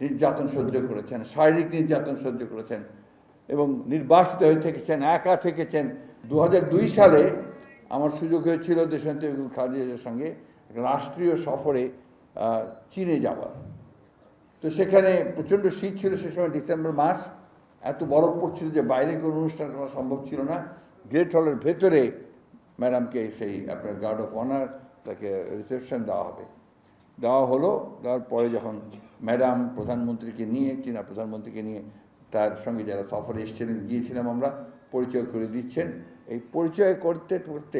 নির্যাতন সহ্য করেছেন, শারীরিক নির্যাতন সহ্য করেছেন এবং নির্বাসিত হয়ে থেকেছেন, একা থেকেছেন। 2002 সালে আমার সুযোগ হয়েছিল দেশনেত্রী বেগম খালেদা জিয়ার সঙ্গে রাষ্ট্রীয় সফরে চীনে যাওয়ার। তো সেখানে প্রচণ্ড শীত ছিল, সে সময় ডিসেম্বর মাস, এত বরফ পড়ছিল যে বাইরে কোনো অনুষ্ঠান করা সম্ভব ছিল না। গ্রেট হলের ভেতরে ম্যাডামকে সেই আপনার গার্ড অফ অনার তাকে রিসেপশন দেওয়া হলো। দেওয়ার পরে যখন ম্যাডাম প্রধানমন্ত্রীকে নিয়ে, চীনা প্রধানমন্ত্রীকে নিয়ে তার সঙ্গে যারা সফরে এসেছিলেন গিয়েছিলাম আমরা, পরিচয় করে দিচ্ছেন। এই পরিচয় করতে করতে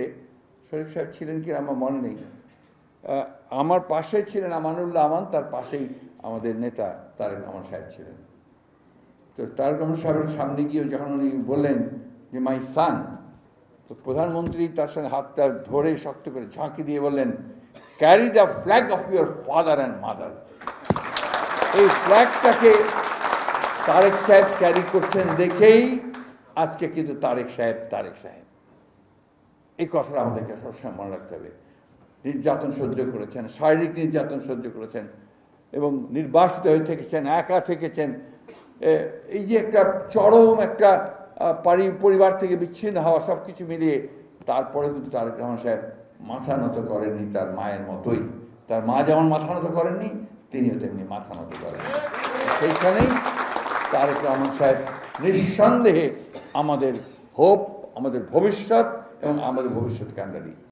শরীফ সাহেব ছিলেন কি আমার মনে নেই, আমার পাশে ছিলেন আমানুল্লাহ আমান, তার পাশেই আমাদের নেতা তারেক রহমান সাহেব ছিলেন। তো তারেক রহমান সাহেবের সামনে গিয়ে যখন উনি বললেন যে মাই সান, তো প্রধানমন্ত্রী তার সঙ্গে হাতটা ধরে শক্ত করে ঝাঁকি দিয়ে বললেন, carry the flag of your father and mother. এই ফ্ল্যাগটাকে তারেক সাহেব ক্যারি করছেন দেখেই আজকে কিন্তু তারেক সাহেব। এই কথাটা আমাদেরকে সবসময় মনে রাখতে হবে। নির্যাতন সহ্য করেছেন, শারীরিক নির্যাতন সহ্য করেছেন এবং নির্বাসিত হয়ে থেকেছেন, একা থেকেছেন। এই যে একটা চরম একটা পরিবার থেকে বিচ্ছিন্ন হওয়া, সব কিছু মিলিয়ে তারপরে কিন্তু তারেক রহমান সাহেব মাথা নত করেননি তার মায়ের মতোই। তার মা যেমন মাথা নত করেননি, তিনিও তেমনি মাথা নত করেন। সেইখানেই তারেক রহমান সাহেব নিঃসন্দেহে আমাদের হোপ, আমাদের ভবিষ্যৎ এবং আমাদের ভবিষ্যৎ কান্ডারি।